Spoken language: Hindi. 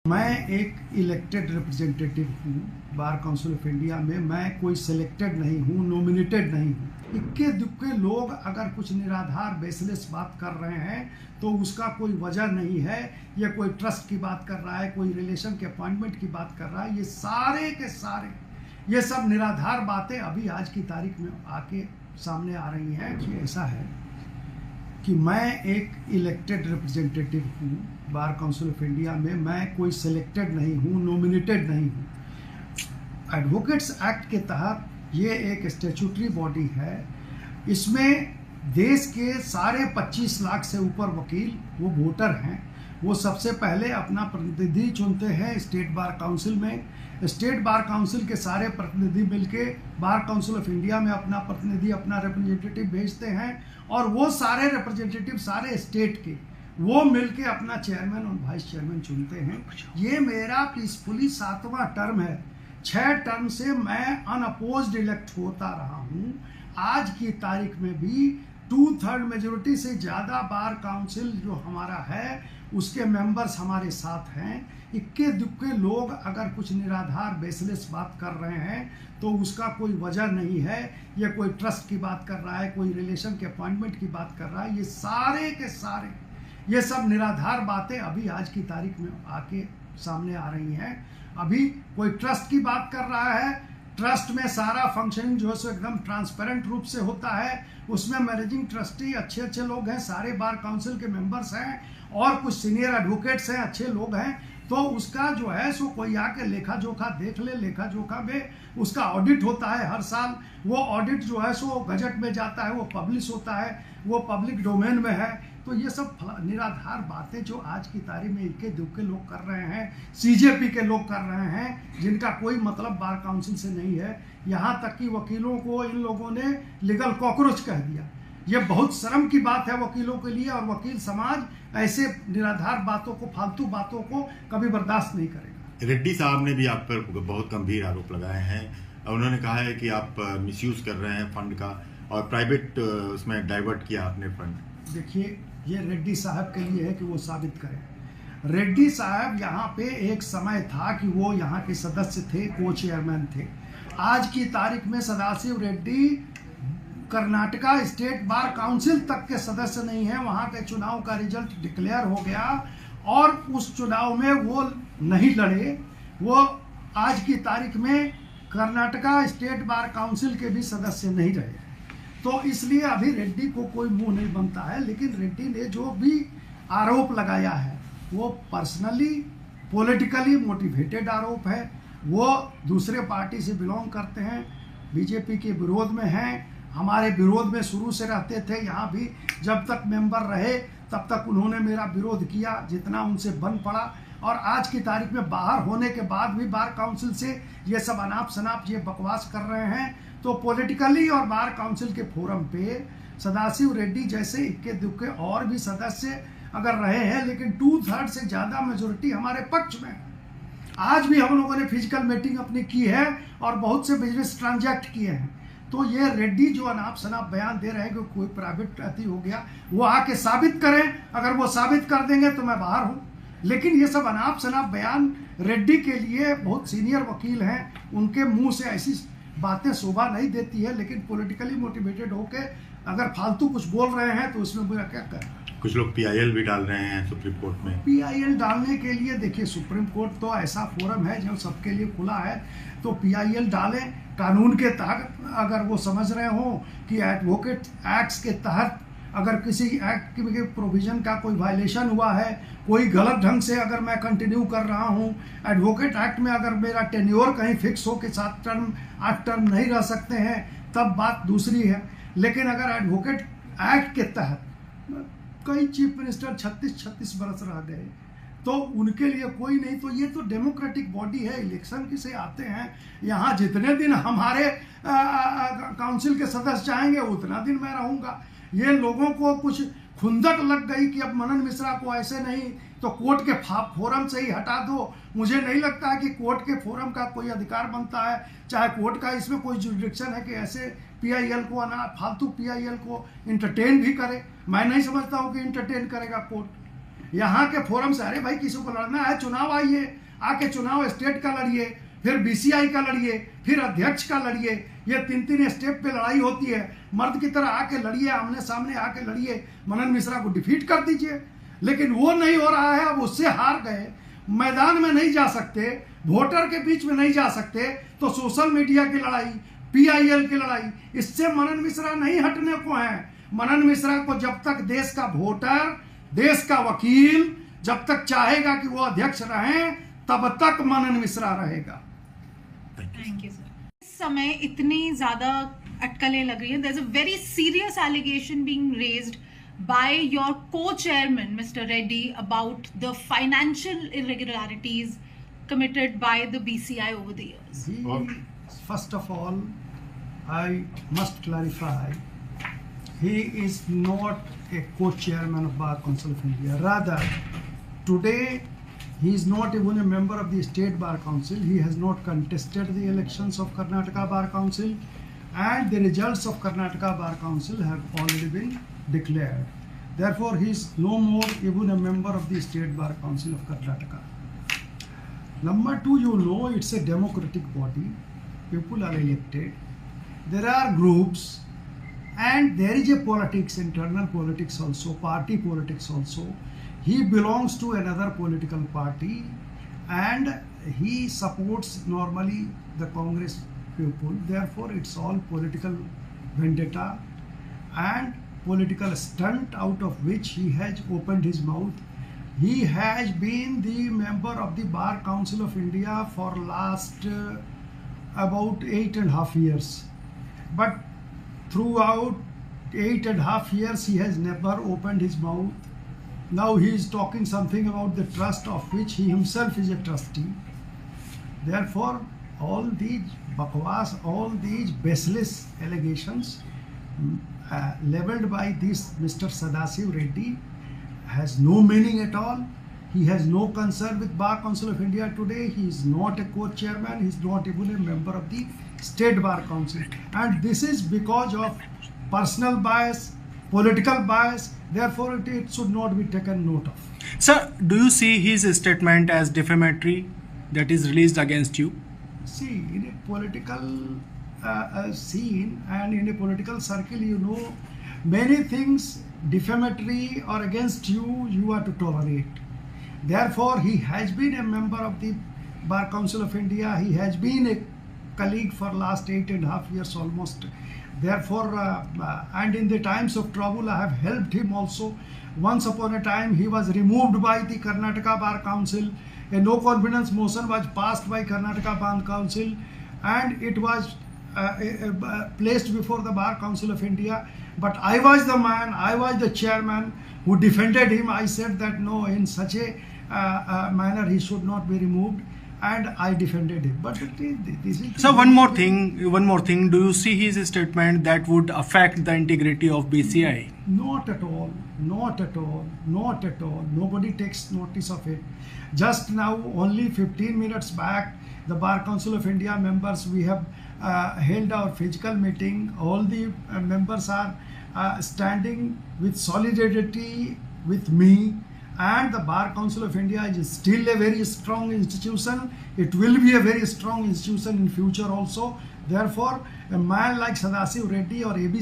मैं एक इलेक्टेड रिप्रेजेंटेटिव हूँ बार काउंसिल ऑफ इंडिया में। मैं कोई सिलेक्टेड नहीं हूँ, नॉमिनेटेड नहीं हूँ। इक्के दुक्के लोग अगर कुछ निराधार बेसलेस बात कर रहे हैं तो उसका कोई वजह नहीं है। या कोई ट्रस्ट की बात कर रहा है, कोई रिलेशन के अपॉइंटमेंट की बात कर रहा है, ये सारे के सारे ये सब निराधार बातें अभी आज की तारीख में आके सामने आ रही हैं। कि ऐसा है कि मैं एक इलेक्टेड रिप्रेजेंटेटिव हूँ बार काउंसिल ऑफ इंडिया में। मैं कोई सिलेक्टेड नहीं हूँ, नॉमिनेटेड नहीं हूँ। एडवोकेट्स एक्ट के तहत ये एक स्टैट्यूटरी बॉडी है। इसमें देश के सारे 25 लाख से ऊपर वकील वो वोटर हैं। वो सबसे पहले अपना प्रतिनिधि चुनते हैं स्टेट बार काउंसिल में। स्टेट बार काउंसिल के सारे प्रतिनिधि मिलके बार काउंसिल ऑफ इंडिया में अपना प्रतिनिधि, अपना रिप्रेजेंटेटिव भेजते हैं और वो सारे रिप्रेजेंटेटिव सारे स्टेट के वो मिलके अपना चेयरमैन और वाइस चेयरमैन चुनते हैं। ये मेरा पीसफुली 7वां टर्म है। 6 टर्म से मैं अनअपोज्ड इलेक्ट होता रहा हूँ। आज की तारीख में भी 2/3 मेजोरिटी से ज़्यादा बार काउंसिल जो हमारा है उसके मेंबर्स हमारे साथ हैं। इक्के दुक्के लोग अगर कुछ निराधार बेसलेस बात कर रहे हैं तो उसका कोई वजह नहीं है। या कोई ट्रस्ट की बात कर रहा है, कोई रिलेशन के अपॉइंटमेंट की बात कर रहा है, ये सारे के सारे ये सब निराधार बातें अभी आज की तारीख में आके सामने आ रही हैं। अभी कोई ट्रस्ट की बात कर रहा है, ट्रस्ट में सारा फंक्शनिंग जो है सो एकदम ट्रांसपेरेंट रूप से होता है। उसमें मैनेजिंग ट्रस्टी अच्छे लोग हैं, सारे बार काउंसिल के मेंबर्स हैं और कुछ सीनियर एडवोकेट्स हैं, अच्छे लोग हैं। तो उसका जो है सो कोई आके लेखा जोखा देख ले। लेखा जोखा में उसका ऑडिट होता है हर साल। वो ऑडिट जो है सो गजट में जाता है, वो पब्लिश होता है, वो पब्लिक डोमेन में है। तो ये सब निराधार बातें जो आज की तारीख में इक्के दुक्के लोग कर रहे हैं, सीजेपी के लोग कर रहे हैं, जिनका कोई मतलब बार काउंसिल से नहीं है। यहाँ तक कि वकीलों को इन लोगों ने लीगल कॉकरोच कह दिया। ये बहुत शर्म की बात है वकीलों के लिए, और वकील समाज ऐसे निराधार बातों को, फालतू बातों को कभी बर्दाश्त नहीं करेगा। रेड्डी साहब ने भी आप पर बहुत गंभीर आरोप लगाए हैं। उन्होंने कहा है कि आप मिसयूज कर रहे हैं फंड का और प्राइवेट उसमें डाइवर्ट किया आपने फंड। देखिए, ये रेड्डी साहब के लिए है कि वो साबित करें। रेड्डी साहब यहाँ पे एक समय था कि वो यहाँ के सदस्य थे, को चेयरमैन थे। आज की तारीख में Sadashiv Reddy Karnataka state bar council तक के सदस्य नहीं है। वहाँ के चुनाव का रिजल्ट डिक्लेयर हो गया और उस चुनाव में वो नहीं लड़े। वो आज की तारीख में कर्नाटका स्टेट बार काउंसिल के भी सदस्य नहीं रहे। तो इसलिए अभी रेड्डी को कोई मुंह नहीं बनता है। लेकिन रेड्डी ने जो भी आरोप लगाया है वो पर्सनली पॉलिटिकली मोटिवेटेड आरोप है। वो दूसरे पार्टी से बिलोंग करते हैं, बीजेपी के विरोध में हैं, हमारे विरोध में शुरू से रहते थे। यहाँ भी जब तक मेंबर रहे तब तक उन्होंने मेरा विरोध किया जितना उनसे बन पड़ा। और आज की तारीख में बाहर होने के बाद भी बार काउंसिल से ये सब अनाप शनाप ये बकवास कर रहे हैं। तो पॉलिटिकली और बार काउंसिल के फोरम पे सदाशिव रेड्डी जैसे इक्के दुक्के और भी सदस्य अगर रहे हैं, लेकिन 2/3 से ज़्यादा मेजोरिटी हमारे पक्ष में है। आज भी हम लोगों ने फिजिकल मीटिंग अपनी की है और बहुत से बिजनेस ट्रांजैक्ट किए हैं। तो ये रेड्डी जो अनाप शनाप बयान दे रहे हैं कि कोई प्राइवेट अति हो गया, वो आके साबित करें। अगर वो साबित कर देंगे तो मैं बाहर हूँ। लेकिन ये सब अनाप शनाप बयान रेड्डी के लिए बहुत सीनियर वकील हैं, उनके मुंह से ऐसी बातें शोभा नहीं देती है। लेकिन पॉलिटिकली मोटिवेटेड होके अगर फालतू कुछ बोल रहे हैं तो उसमें मेरा क्या करना। कुछ लोग PIL भी डाल रहे हैं सुप्रीम कोर्ट में। PIL डालने के लिए देखिए, सुप्रीम कोर्ट तो ऐसा फोरम है जो सबके लिए खुला है। तो PIL डालें कानून के तहत। अगर वो समझ रहे हो कि एडवोकेट एक्ट्स के तहत अगर किसी एक्ट के प्रोविजन का कोई वायलेशन हुआ है, कोई गलत ढंग से अगर मैं कंटिन्यू कर रहा हूँ, एडवोकेट एक्ट में अगर मेरा टेन्योर कहीं फिक्स हो कि 7 टर्म 8 टर्म नहीं रह सकते हैं, तब बात दूसरी है। लेकिन अगर एडवोकेट एक्ट के तहत कई चीफ मिनिस्टर 36 बरस रह गए तो उनके लिए कोई नहीं। तो ये तो डेमोक्रेटिक बॉडी है, इलेक्शन की से आते हैं। यहाँ जितने दिन हमारे काउंसिल के सदस्य चाहेंगे उतना दिन मैं रहूँगा। ये लोगों को कुछ खुंदक लग गई कि अब मनन मिश्रा को ऐसे नहीं तो कोर्ट के फोरम से ही हटा दो। मुझे नहीं लगता है कि कोर्ट के फोरम का कोई अधिकार बनता है, चाहे कोर्ट का इसमें कोई जुरिडिक्शन है कि ऐसे PIL को फालतू PIL को इंटरटेन भी करे। मैं नहीं समझता हूँ कि इंटरटेन करेगा कोर्ट। यहाँ के फोरम से, अरे भाई किसी को लड़ना है चुनाव आइए, आके चुनाव स्टेट का लड़िए, फिर बीसीआई का लड़िए, फिर अध्यक्ष का लड़िए। ये 3-3 स्टेप पे लड़ाई होती है। मर्द की तरह आके लड़िए, आमने सामने आके लड़िए, मनन मिश्रा को डिफीट कर दीजिए। लेकिन वो नहीं हो रहा है। अब उससे हार गए, मैदान में नहीं जा सकते, वोटर के बीच में नहीं जा सकते, तो सोशल मीडिया की लड़ाई, पीआईएल की लड़ाई, इससे मनन मिश्रा नहीं हटने को है। मनन मिश्रा को जब तक देश का वोटर, देश का वकील जब तक चाहेगा कि वो अध्यक्ष रहें, तब तक मनन मिश्रा रहेगा। Thank you sir. इस समय इतनी ज्यादा अटकलें लग रही हैं, there is a very serious allegation being raised by your co-chairman Mr. Reddy about the financial irregularities committed by the BCI over the years. First of all, I must clarify, he is not a co-chairman of Bar Council of India. Rather, today he is not even a member of the State Bar Council. He has not contested the elections of Karnataka Bar Council, and the results of Karnataka Bar Council have already been declared. Therefore, he is no more even a member of the State Bar Council of Karnataka. Number two, you know, it's a democratic body. People are elected. There are groups, and there is a politics, internal politics also, party politics also. He belongs to another political party, and he supports normally the Congress people. Therefore, it's all political vendetta and political stunt out of which he has opened his mouth. He has been the member of the Bar Council of India for last about 8.5 years. But throughout 8.5 years, he has never opened his mouth. Now he is talking something about the trust of which he himself is a trustee. Therefore, all these bakwas, all these baseless allegations leveled by this Mr. Sadasiv Reddy has no meaning at all. He has no concern with Bar Council of India today. He is not a co-chairman. He is not even a member of the State Bar Council. And this is because of personal bias, political bias. Therefore, it should not be taken note of. Sir, do you see his statement as defamatory that is released against you? See, in a political scene and in a political circle, you know, many things defamatory or against you, you are to tolerate. Therefore, he has been a member of the Bar Council of India. He has been a colleague for last 8.5 years almost. Therefore, and in the times of trouble, I have helped him also. Once upon a time, he was removed by the Karnataka Bar Council. A no confidence motion was passed by Karnataka Bar Council, and it was placed before the Bar Council of India. But I was the man, I was the chairman who defended him. I said that no, in such a manner he should not be removed, and I defended him. But this is... So one more thing. Do you see his statement that would affect the integrity of BCI? Not at all. Not at all. Not at all. Nobody takes notice of it. Just now, only 15 minutes back, the Bar Council of India members, we have held our physical meeting. All the members are standing with solidarity with me, and the Bar Council of India is still a very strong institution. It will be a very strong institution in future also. Therefore, a man like Sadasiv Reddy or ABC